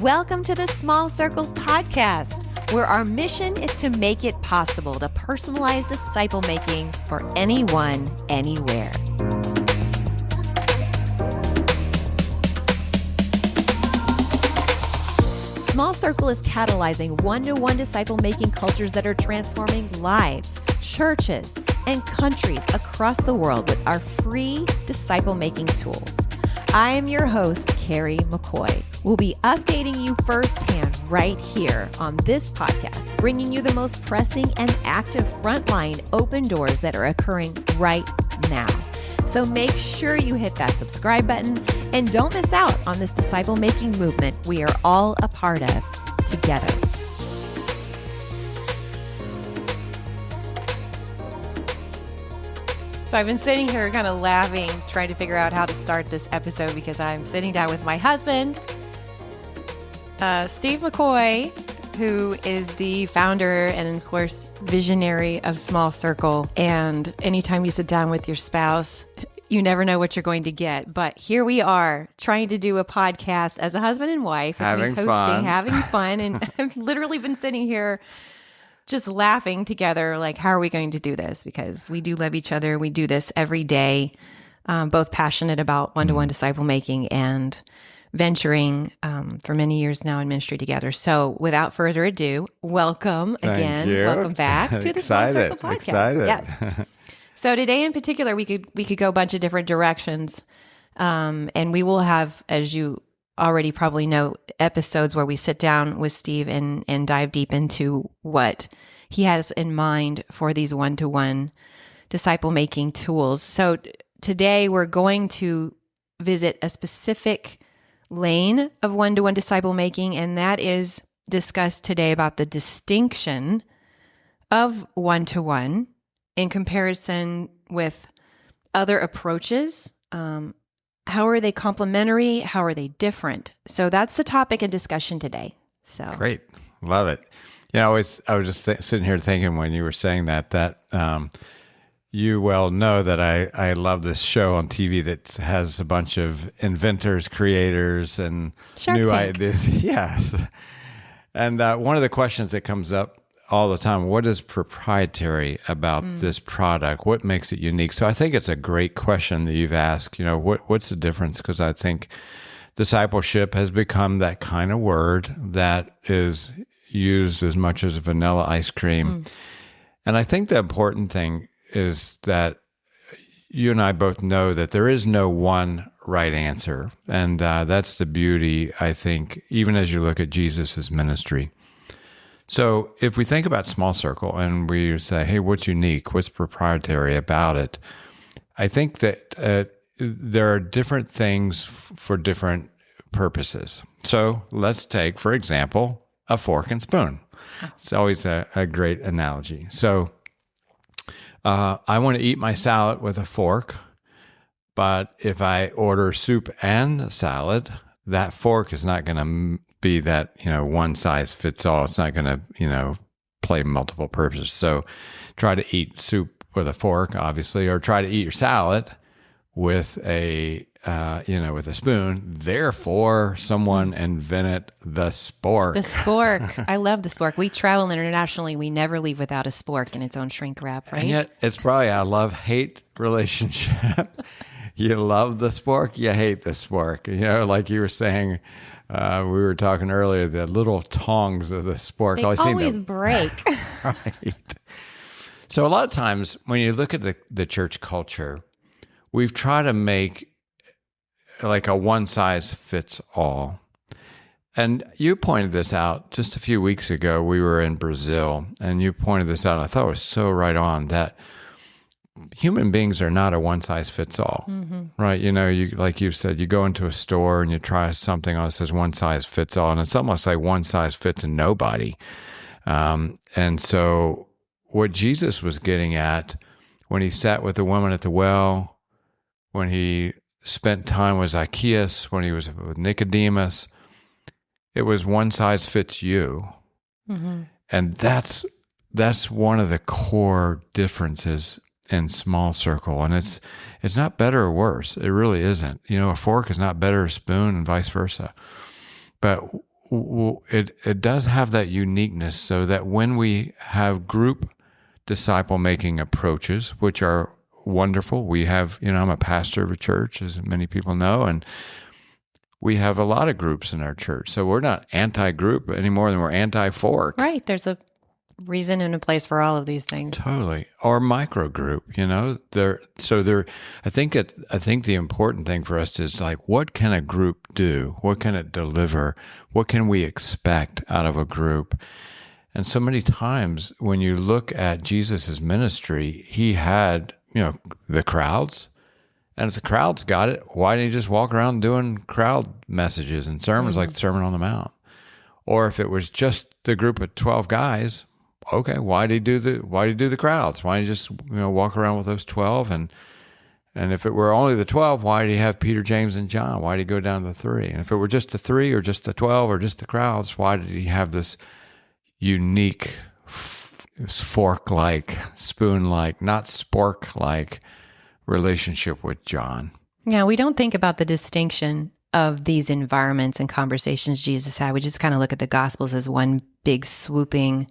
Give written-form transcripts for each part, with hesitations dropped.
Welcome to the Small Circle Podcast, where our mission is to make it possible to personalize disciple making for anyone, anywhere. Small Circle is catalyzing one-to-one disciple-making cultures that are transforming lives, churches, and countries across the world with our free disciple-making tools. I am your host, Carrie McCoy. We'll be updating you firsthand right here on this podcast, bringing you the most pressing and active frontline open doors that are occurring right now. So make sure you hit that subscribe button and don't miss out on this disciple-making movement we are all a part of together. So I've been sitting here kind of laughing, trying to figure out how to start this episode because I'm sitting down with my husband, Steve McCoy, who is the founder and, of course, visionary of SmallCircle. And anytime you sit down with your spouse, you never know what you're going to get. But here we are trying to do a podcast as a husband and wife, having fun. And I've literally been sitting here just laughing together, like, how are we going to do this? Because we do love each other. We do this every day, both passionate about one-to-one disciple making and venturing for many years now in ministry together. So without further ado, welcome again. Welcome back to the SmallCircle Podcast. Excited. Yes. So today in particular, we could go a bunch of different directions. And we will have, as you already probably know, episodes where we sit down with Steve and dive deep into what he has in mind for these one-to-one disciple-making tools. So today we're going to visit a specific lane of one-to-one disciple-making, and that is discussed today about the distinction of one-to-one in comparison with other approaches. How are they complementary? How are they different? So that's the topic and discussion today. So Great. Love it. You know, I was just sitting here thinking when you were saying that you well know that I love this show on TV that has a bunch of inventors, creators, and Shark new Tank. ideas. Yes. And one of the questions that comes up all the time, what is proprietary about this product? What makes it unique? So I think it's a great question that you've asked. You know, what's the difference? Because I think discipleship has become that kind of word that is used as much as vanilla ice cream. And I think the important thing is that you and I both know that there is no one right answer. And that's the beauty, I think, even as you look at Jesus's ministry. So if we think about SmallCircle and we say, hey, what's unique? What's proprietary about it? I think that there are different things for different purposes. So let's take, for example, a fork and spoon. It's always a great analogy. So I want to eat my salad with a fork, but if I order soup and salad, that fork is not going to be that, one size fits all. It's not going to, play multiple purposes. So try to eat soup with a fork, obviously, or try to eat your salad with a spoon. Therefore, someone invented the spork. the spork. I love the spork. We travel internationally. We never leave without a spork in its own shrink wrap, right? And yet it's probably a love-hate relationship. You love the spork, you hate the spork. Like you were saying, we were talking earlier, the little tongs of the spork They always break. Right. So a lot of times when you look at the church culture, we've tried to make like a one-size-fits-all. And you pointed this out just a few weeks ago. We were in Brazil, and you pointed this out, and I thought it was so right on that human beings are not a one-size-fits-all, right? You like you said, you go into a store and you try something on it says one-size-fits-all, and it's almost like one size fits nobody. And so what Jesus was getting at when he sat with the woman at the well, when he spent time with Zacchaeus, when he was with Nicodemus, it was one size fits you. And that's one of the core differences in SmallCircle. And it's not better or worse. It really isn't. A fork is not better than a spoon and vice versa. But it does have that uniqueness, so that when we have group disciple making approaches, which are wonderful, we have, I'm a pastor of a church, as many people know, and we have a lot of groups in our church. So we're not anti-group any more than we're anti-fork. Right. There's a reason and a place for all of these things. Totally. Or micro group, I think the important thing for us is like, what can a group do? What can it deliver? What can we expect out of a group? And so many times when you look at Jesus's ministry, he had, the crowds. And if the crowds got it, why didn't he just walk around doing crowd messages and sermons like the Sermon on the Mount? Or if it was just the group of 12 guys, okay, why did he do the crowds? Why did he just walk around with those 12? And if it were only the 12, why did he have Peter, James, and John? Why did he go down to the 3? And if it were just the 3 or just the 12 or just the crowds, why did he have this unique fork-like, spoon-like, not spork-like relationship with John? Yeah, we don't think about the distinction of these environments and conversations Jesus had. We just kind of look at the Gospels as one big swooping,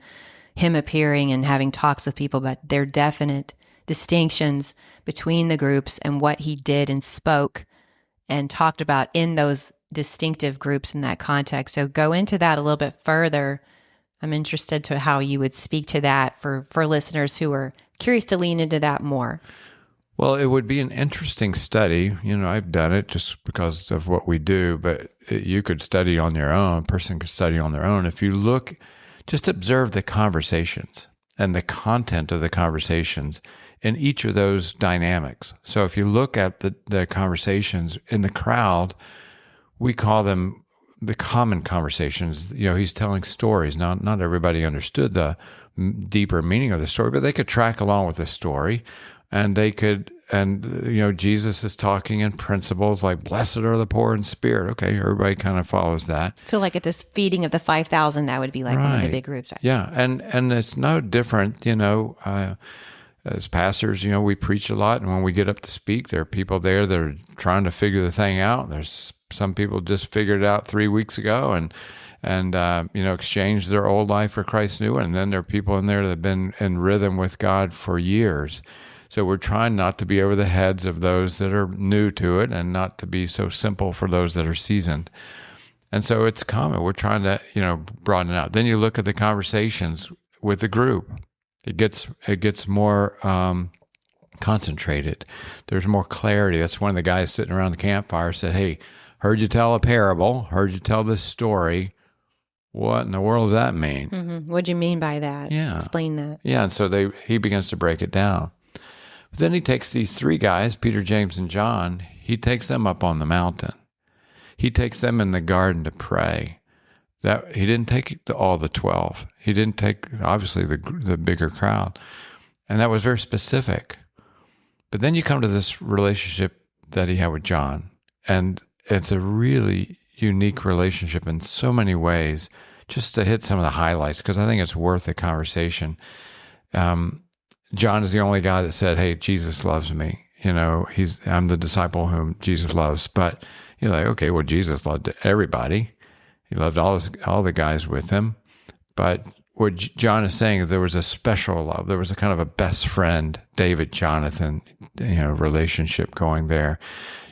him appearing and having talks with people, but there are definite distinctions between the groups and what he did and spoke and talked about in those distinctive groups in that context. So go into that a little bit further. I'm interested to how you would speak to that for listeners who are curious to lean into that more. Well, it would be an interesting study. I've done it just because of what we do, but you could study on your own. A person could study on their own. If you look, just observe the conversations and the content of the conversations in each of those dynamics. So if you look at the conversations in the crowd, we call them the common conversations. He's telling stories. Not everybody understood the deeper meaning of the story, but they could track along with the story. And Jesus is talking in principles like, blessed are the poor in spirit. Okay, everybody kind of follows that. So like at this feeding of the 5,000, that would be like one of the big groups. Right? Yeah, and it's no different, as pastors, we preach a lot. And when we get up to speak, there are people there that are trying to figure the thing out. There's some people just figured it out 3 weeks ago and exchanged their old life for Christ's new one. And then there are people in there that have been in rhythm with God for years. So we're trying not to be over the heads of those that are new to it and not to be so simple for those that are seasoned. And so it's common. We're trying to, broaden it out. Then you look at the conversations with the group. It gets more concentrated. There's more clarity. That's one of the guys sitting around the campfire said, hey, heard you tell a parable, heard you tell this story. What in the world does that mean? Mm-hmm. What do you mean by that? Yeah. Explain that. Yeah, and so he begins to break it down. But then he takes these 3 guys, Peter, James, and John, he takes them up on the mountain. He takes them in the garden to pray. He didn't take all the 12. He didn't take, obviously, the bigger crowd. And that was very specific. But then you come to this relationship that he had with John. And it's a really unique relationship in so many ways. Just to hit some of the highlights, because I think it's worth a conversation. John is the only guy that said, hey, Jesus loves me. I'm the disciple whom Jesus loves. But you're like, okay, well, Jesus loved everybody. He loved all the guys with him. But what John is saying is there was a special love. There was a kind of a best friend, David, Jonathan, relationship going there.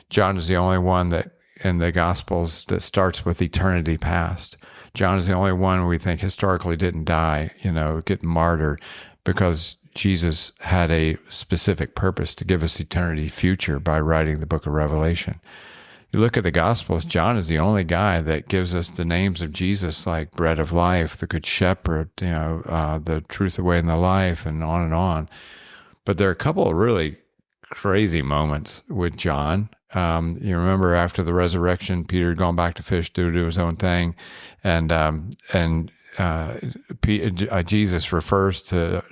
John is the only one that in the Gospels that starts with eternity past. John is the only one we think historically didn't die, get martyred, because Jesus had a specific purpose to give us eternity future by writing the book of Revelation. You look at the Gospels, John is the only guy that gives us the names of Jesus, like bread of life, the good shepherd, the truth, the way, and the life, and on and on. But there are a couple of really crazy moments with John. You remember after the resurrection, Peter had gone back to fish to do his own thing, and Jesus refers to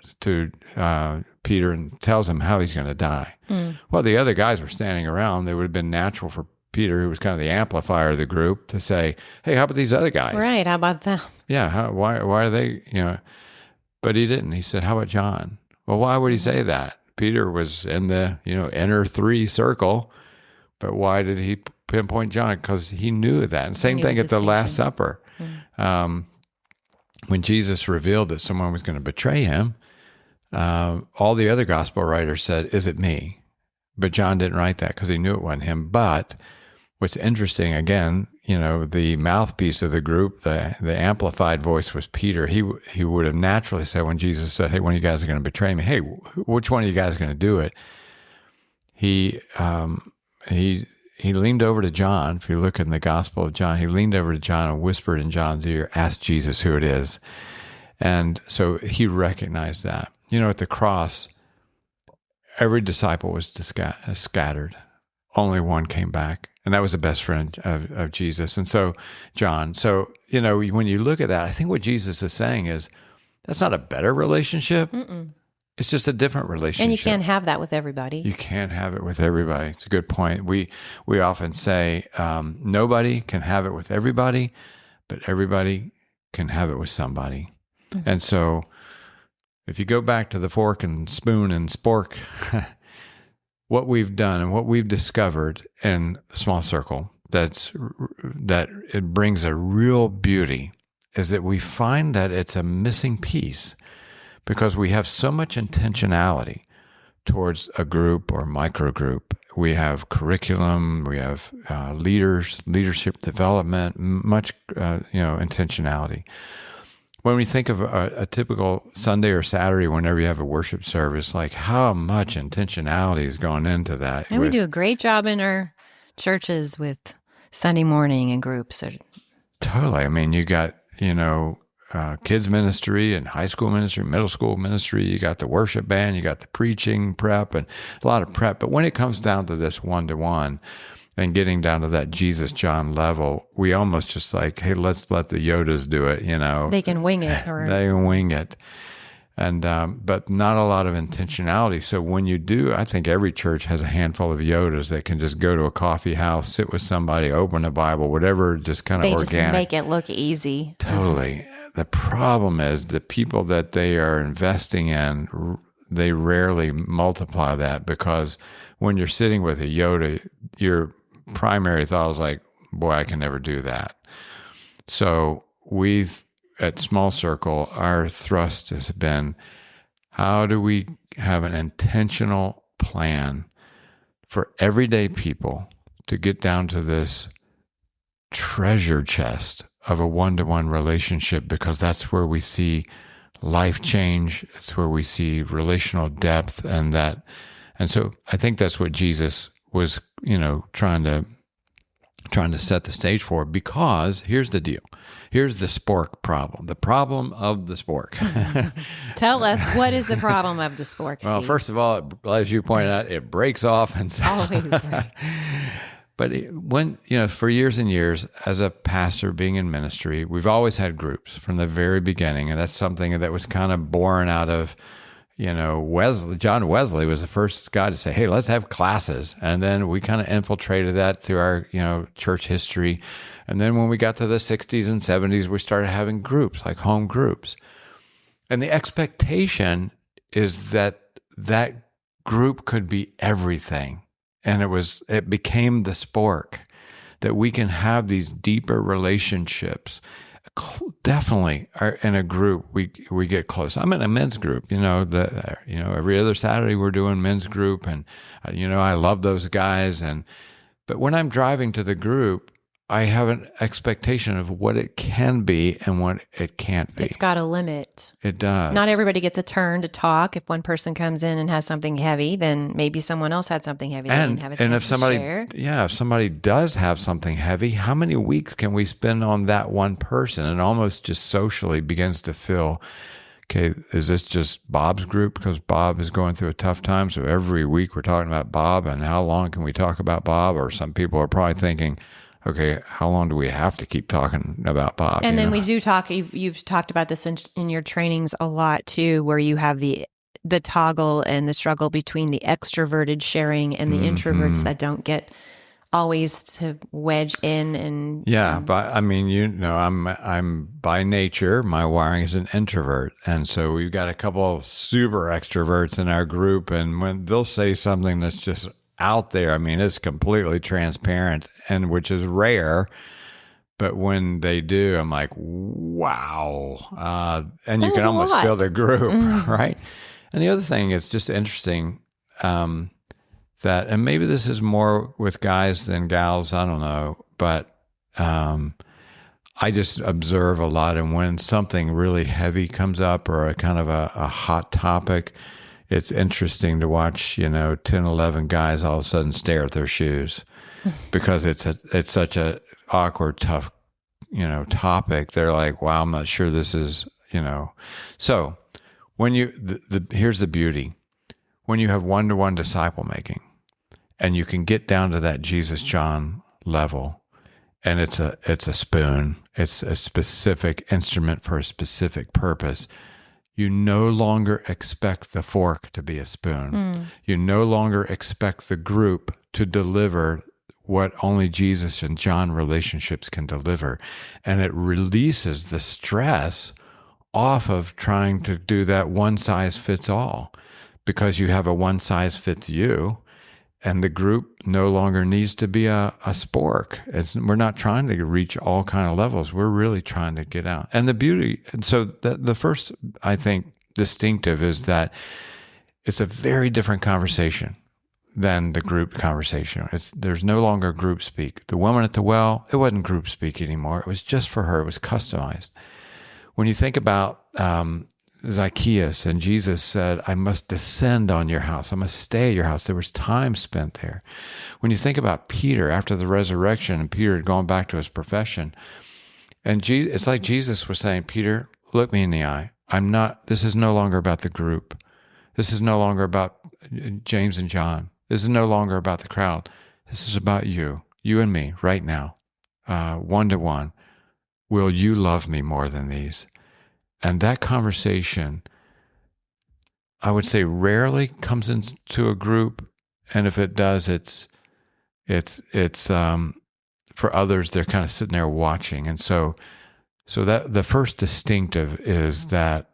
Peter and tells him how he's going to die. Well, the other guys were standing around. It would have been natural for Peter, who was kind of the amplifier of the group, to say, hey, how about these other guys? Right, how about them? Yeah, why are they, But he didn't. He said, how about John? Well, why would he say that? Peter was in the, inner 3 circle, but why did he pinpoint John? Because he knew that. And same thing at the Last Supper. when Jesus revealed that someone was going to betray him, all the other gospel writers said, "Is it me?" But John didn't write that because he knew it wasn't him. But what's interesting, again, the mouthpiece of the group, the amplified voice was Peter. He would have naturally said, when Jesus said, "Hey, one of you guys are going to betray me. Hey, which one of you guys is going to do it?" He leaned over to John. If you look in the Gospel of John, he leaned over to John and whispered in John's ear, "Ask Jesus who it is." And so he recognized that. At the cross, every disciple was scattered. Only one came back, and that was the best friend of Jesus. And so John. So, when you look at that, I think what Jesus is saying is that's not a better relationship. Mm-mm. It's just a different relationship. And you can't have that with everybody. You can't have it with everybody. It's a good point. We often say nobody can have it with everybody, but everybody can have it with somebody. Mm-hmm. And so if you go back to the fork and spoon and spork, what we've done and what we've discovered in Small Circle that it brings a real beauty is that we find that it's a missing piece. Because we have so much intentionality towards a group or micro group. We have curriculum, we have leadership development, much intentionality. When we think of a typical Sunday or Saturday, whenever you have a worship service, like how much intentionality is going into that. And we do a great job in our churches with Sunday morning and groups. Totally. I mean, you got, kids ministry and high school ministry, middle school ministry. You got the worship band, you got the preaching prep, and a lot of prep. But when it comes down to this one-to-one and getting down to that Jesus John level, we almost just like, hey, let's let the Yodas do it. They can wing it. They can wing it. And but not a lot of intentionality. So when you do, I think every church has a handful of Yodas that can just go to a coffee house, sit with somebody, open a Bible, whatever, just kind of organic. They just make it look easy. Totally. The problem is the people that they are investing in, they rarely multiply that, because when you're sitting with a Yoda, your primary thought is like, boy, I can never do that. So at Small Circle, our thrust has been, how do we have an intentional plan for everyday people to get down to this treasure chest of a one-to-one relationship, because that's where we see life change. It's where we see relational depth and so I think that's what Jesus was, trying to set the stage for, because here's the deal. Here's the spork problem, the problem of the spork. Tell us, what is the problem of the spork, Steve? Well, first of all, as you pointed out, it breaks off. And so, always breaks. But when, for years and years, as a pastor being in ministry, we've always had groups from the very beginning. And that's something that was kind of born out of, John Wesley was the first guy to say, hey, let's have classes. And then we kind of infiltrated that through our, church history. And then when we got to the 60s and 70s, we started having groups, like home groups. And the expectation is that group could be everything. And it became the spork, that we can have these deeper relationships. Definitely in a group, we get close. I'm in a men's group, every other Saturday we're doing men's group, and I love those guys. But when I'm driving to the group, I have an expectation of what it can be and what it can't be. It's got a limit. It does. Not everybody gets a turn to talk. If one person comes in and has something heavy, then maybe someone else had something heavy. They didn't have a chance to share. If somebody does have something heavy, how many weeks can we spend on that one person? And almost just socially begins to feel, okay, is this just Bob's group because Bob is going through a tough time? So every week we're talking about Bob, and how long can we talk about Bob? Or some people are probably thinking, okay, how long do we have to keep talking about Bob? And then we do talk, you've talked about this in your trainings a lot too, where you have the toggle and the struggle between the extroverted sharing and the introverts that don't get always to wedge in. And but I mean, I'm by nature, my wiring is an introvert. And so we've got a couple of super extroverts in our group, and when they'll say something that's just out there, I mean, it's completely transparent, and which is rare, But when they do, I'm like, wow. And That you was can a almost lot. feel the group, right? And the other thing is just interesting that, and maybe this is more with guys than gals, I don't know, but I just observe a lot. And when something really heavy comes up or a kind of a hot topic, it's interesting to watch, 10, 11 guys all of a sudden stare at their shoes because it's such a awkward, tough, topic. They're like, wow, I'm not sure this is, So when here's the beauty. When you have one-to-one disciple making and you can get down to that Jesus John level, and it's a spoon, it's a specific instrument for a specific purpose, you no longer expect the fork to be a spoon. You no longer expect the group to deliver what only Jesus and John relationships can deliver. And it releases the stress off of trying to do that one size fits all, because you have a one size fits you, and the group no longer needs to be a spork. We're not trying to reach all kind of levels. We're really trying to get out. And the beauty, so the first, I think, distinctive is that it's a very different conversation than the group conversation. There's no longer group speak. The woman at the well, it wasn't group speak anymore. It was just for her. It was customized. When you think about Zacchaeus, and Jesus said, I must descend on your house. I must stay at your house. There was time spent there. When you think about Peter after the resurrection, and Peter had gone back to his profession, and it's like Jesus was saying, Peter, look me in the eye. This is no longer about the group. This is no longer about James and John. This is no longer about the crowd. This is about you and me right now, one-to-one. Will you love me more than these? And that conversation, I would say, rarely comes into a group. And if it does, it's for others, they're kind of sitting there watching. And so that the first distinctive is that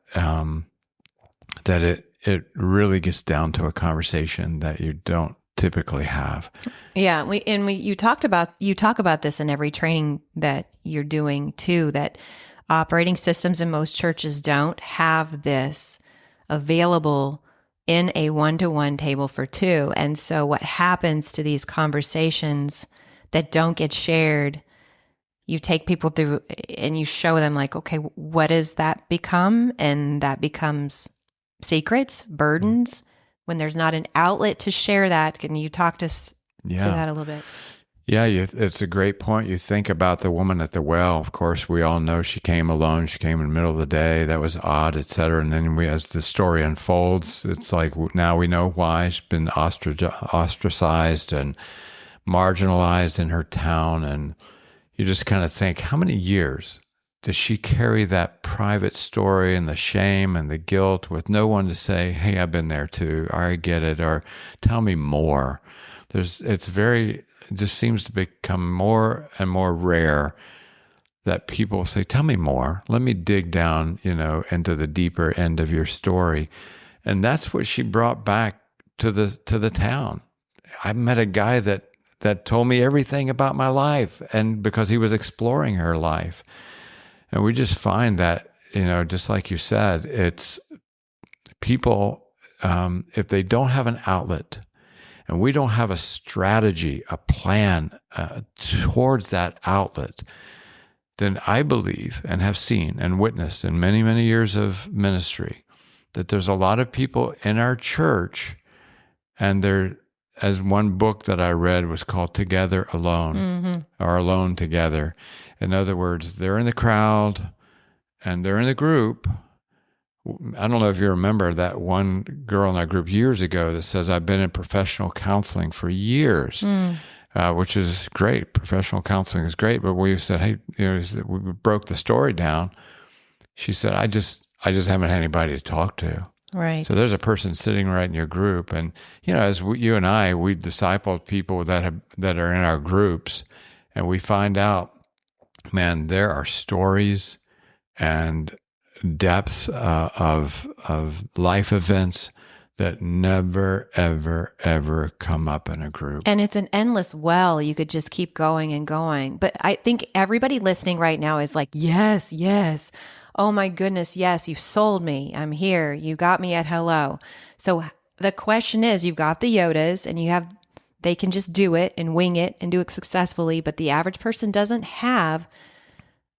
it really gets down to a conversation that you don't typically have. Yeah, you talk about this in every training that you're doing too, that operating systems in most churches don't have this available in a one-to-one table for two. And so what happens to these conversations that don't get shared, you take people through and you show them like, okay, what does that become? And that becomes secrets, burdens, when there's not an outlet to share that. Can you talk to that a little bit? Yeah, it's a great point. You think about the woman at the well. Of course, we all know she came alone. She came in the middle of the day. That was odd, et cetera. And then as the story unfolds, it's like now we know why. She's been ostracized and marginalized in her town. And you just kind of think, how many years does she carry that private story and the shame and the guilt with no one to say, hey, I've been there too, or I get it, or tell me more. It just seems to become more and more rare that people say, tell me more. Let me dig down, into the deeper end of your story. And that's what she brought back to the town. I met a guy that told me everything about my life, and because he was exploring her life. And we just find that, just like you said, it's people, if they don't have an outlet, and we don't have a strategy, a plan towards that outlet, then I believe and have seen and witnessed in many, many years of ministry that there's a lot of people in our church, and as one book that I read was called Together Alone, or Alone Together. In other words, they're in the crowd and they're in the group. I don't know if you remember that one girl in our group years ago that says, I've been in professional counseling for years, which is great. Professional counseling is great. But we said, hey, we broke the story down. She said, I just haven't had anybody to talk to. Right. So there's a person sitting right in your group. And, as you and I, we disciple people that are in our groups, and we find out, man, there are stories and depths of life events that never, ever, ever come up in a group. And it's an endless well. You could just keep going and going. But I think everybody listening right now is like, yes, yes. Oh my goodness, yes, you've sold me. I'm here. You got me at hello. So the question is, you've got the Yodas and they can just do it and wing it and do it successfully. But the average person doesn't have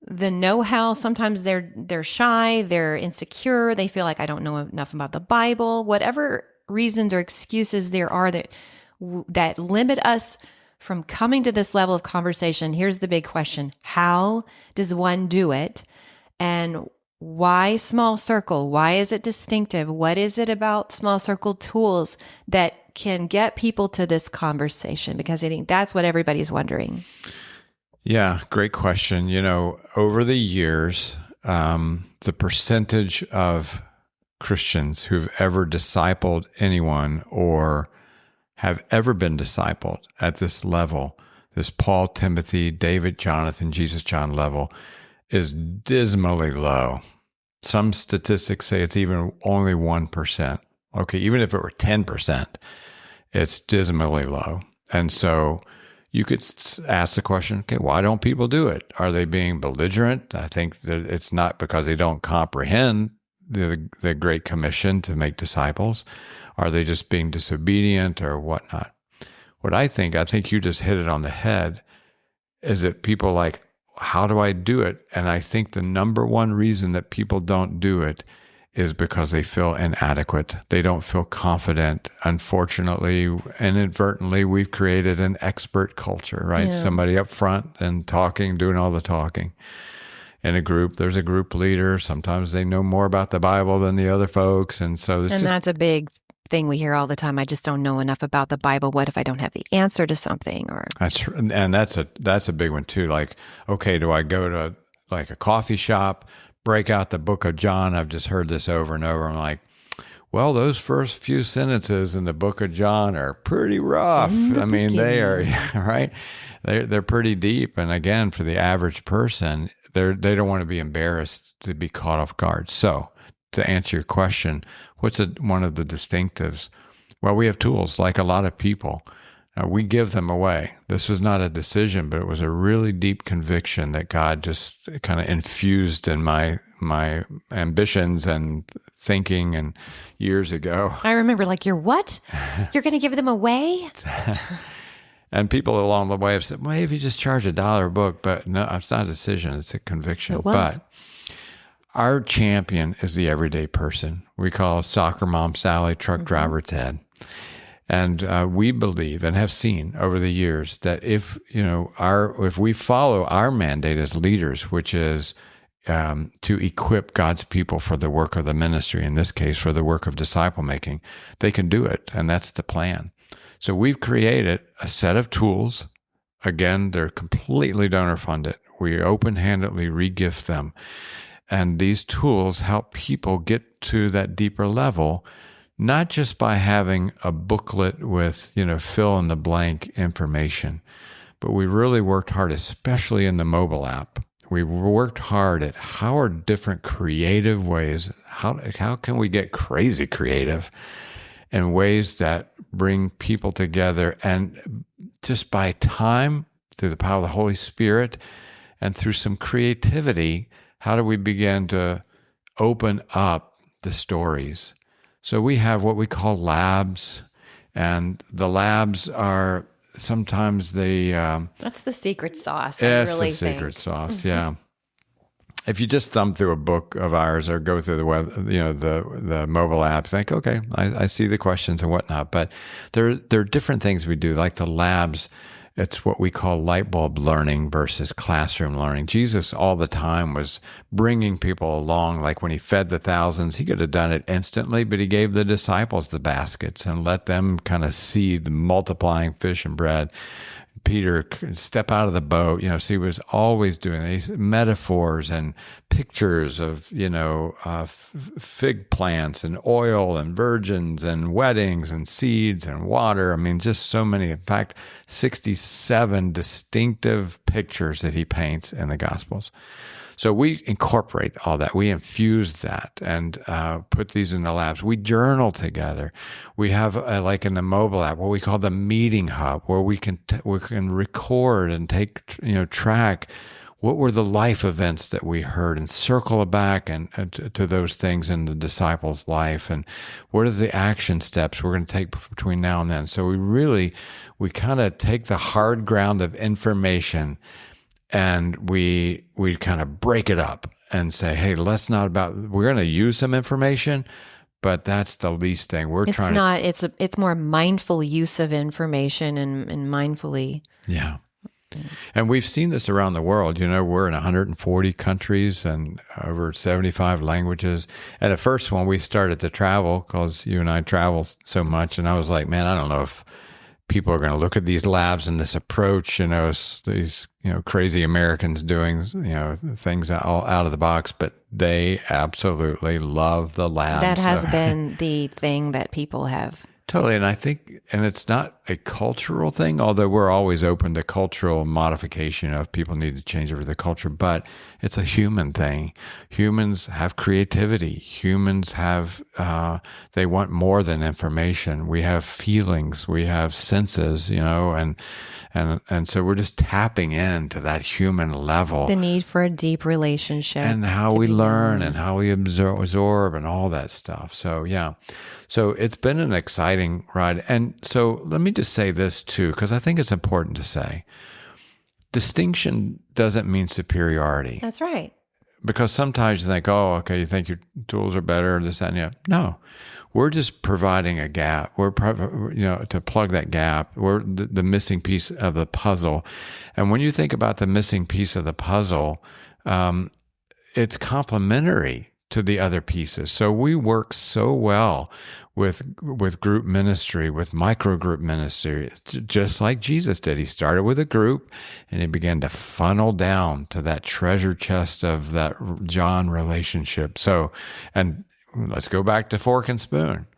the know-how. Sometimes they're shy, they're insecure, they feel like I don't know enough about the Bible, whatever reasons or excuses there are that limit us from coming to this level of conversation. Here's the big question. How does one do it? And why small circle? Why is it distinctive? What is it about small circle tools that can get people to this conversation? Because I think that's what everybody's wondering. Yeah, great question. Over the years, the percentage of Christians who've ever discipled anyone or have ever been discipled at this level, this Paul, Timothy, David, Jonathan, Jesus, John level, is dismally low. Some statistics say it's even only 1%. Okay, even if it were 10%, it's dismally low. And so you could ask the question, okay, why don't people do it? Are they being belligerent? I think that it's not because they don't comprehend the Great Commission to make disciples. Are they just being disobedient or whatnot? What I think you just hit it on the head, is that people are like, how do I do it? And I think the number one reason that people don't do it is because they feel inadequate. They don't feel confident. Unfortunately, inadvertently, we've created an expert culture, right? Yeah. Somebody up front and talking, doing all the talking. In a group, there's a group leader. Sometimes they know more about the Bible than the other folks. And so that's a big thing we hear all the time. I just don't know enough about the Bible. What if I don't have the answer to something? That's a big one too. Like, okay, do I go to like a coffee shop, break out the book of John? I've just heard this over and over. I'm like, well, those first few sentences in the book of John are pretty rough. I mean, they are, right? They're pretty deep. And again, for the average person, they don't want to be embarrassed to be caught off guard. So to answer your question, what's one of the distinctives? Well, we have tools like a lot of people. We give them away. This was not a decision, but it was a really deep conviction that God just kind of infused in my ambitions and thinking and years ago. I remember you're what? You're going to give them away? And people along the way have said, well, if you just charge $1 a book, but no, it's not a decision, it's a conviction. It was. But our champion is the everyday person. We call soccer mom Sally, truck driver Ted. And we believe and have seen over the years that if we follow our mandate as leaders, which is to equip God's people for the work of the ministry, in this case, for the work of disciple making, they can do it. And that's the plan. So we've created a set of tools. Again, they're completely donor funded. We open-handedly re-gift them. And these tools help people get to that deeper level, not just by having a booklet with, fill in the blank information, but we really worked hard, especially in the mobile app. We worked hard at how are different creative ways, how can we get crazy creative in ways that bring people together, and just by time, through the power of the Holy Spirit and through some creativity, how do we begin to open up the stories? So we have what we call labs, and the labs are sometimes that's the secret sauce. It's the secret sauce, yeah. If you just thumb through a book of ours or go through the web, the mobile app, think, okay, I see the questions and whatnot. But there are different things we do, like the labs. It's what we call light bulb learning versus classroom learning. Jesus all the time was bringing people along. Like when he fed the thousands, he could have done it instantly, but he gave the disciples the baskets and let them kind of see the multiplying fish and bread. Peter, step out of the boat. So he was always doing these metaphors and pictures of, fig plants and oil and virgins and weddings and seeds and water. I mean, just so many. In fact, 67 distinctive pictures that he paints in the Gospels. So we incorporate all that. We infuse that and put these in the labs. We journal together. We have like in the mobile app, what we call the meeting hub, where we can record and take track what were the life events that we heard and circle back and to those things in the disciples' life, and what are the action steps we're going to take between now and then. So we kind of take the hard ground of information and we kind of break it up and say, hey, we're going to use some information, but that's the least thing. It's more mindful use of information and mindfully. Yeah. And we've seen this around the world. We're in 140 countries and over 75 languages. And at first, when we started to travel, because you and I travel so much, and I was like, man, I don't know if people are going to look at these labs and this approach, these crazy Americans doing things all out of the box, but they absolutely love the labs. That has been the thing that people have. Totally. And I think, and it's not a cultural thing, although we're always open to cultural modification if people need to change over the culture, but it's a human thing. Humans have creativity. Humans have, they want more than information. We have feelings, we have senses, and so we're just tapping into that human level. The need for a deep relationship. And how we learn and how we absorb and all that stuff. So, yeah. So it's been an exciting ride. And so let me just say this too, because I think it's important to say. Distinction doesn't mean superiority. That's right. Because sometimes you think, oh, okay, you think your tools are better, this, that, and that. No, we're just providing a gap. We're, to plug that gap. We're the missing piece of the puzzle. And when you think about the missing piece of the puzzle, it's complementary to the other pieces. So we work so well with group ministry, with micro group ministry, just like Jesus did. He started with a group and he began to funnel down to that treasure chest of that John relationship. So, and let's go back to fork and spoon.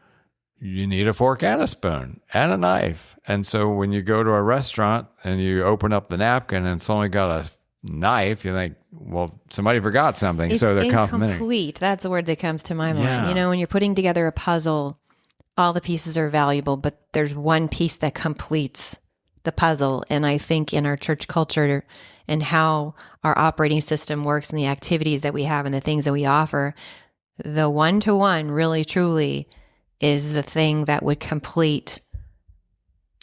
You need a fork and a spoon and a knife. And so when you go to a restaurant and you open up the napkin and it's only got a knife, you think, well, somebody forgot something. It's so they're incomplete. That's the word that comes to my mind. Yeah. When you're putting together a puzzle, all the pieces are valuable, but there's one piece that completes the puzzle. And I think in our church culture and how our operating system works and the activities that we have and the things that we offer, the one-to-one really truly is the thing that would complete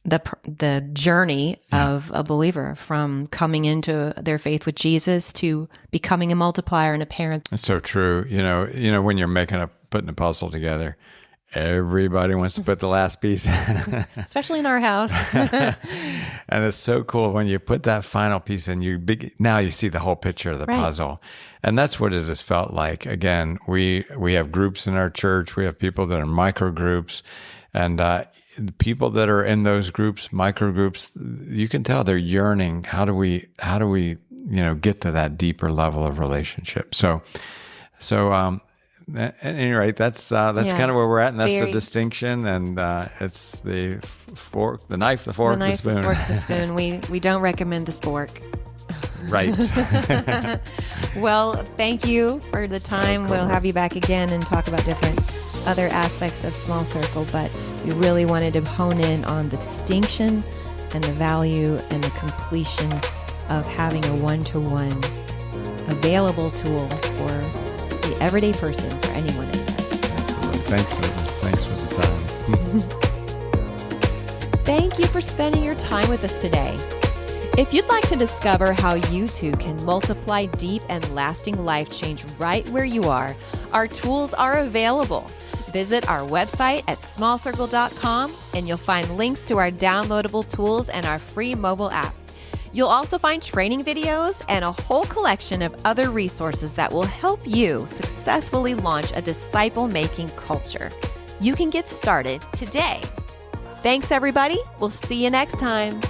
the journey of a believer from coming into their faith with Jesus to becoming a multiplier and a parent. It's so true. When you're putting a puzzle together, everybody wants to put the last piece, especially in our house. And it's so cool when you put that final piece and now you see the whole picture of the puzzle. And that's what it has felt like. Again, we have groups in our church. We have people that are micro groups, and the people that are in those groups, micro groups, you can tell they're yearning. How do we get to that deeper level of relationship? So at any rate, that's kind of where we're at, and that's the distinction. And it's the fork, the knife, the fork, the spoon. The fork, the spoon. We don't recommend the spork. Right. Well, thank you for the time. We'll have you back again and talk about different other aspects of Small Circle, but we really wanted to hone in on the distinction and the value and the completion of having a one-to-one available tool for the everyday person, for anyone in there. Absolutely. Thanks for the time. Thank you for spending your time with us today. If you'd like to discover how you too can multiply deep and lasting life change right where you are, our tools are available. Visit our website at smallcircle.com and you'll find links to our downloadable tools and our free mobile app. You'll also find training videos and a whole collection of other resources that will help you successfully launch a disciple-making culture. You can get started today. Thanks, everybody. We'll see you next time.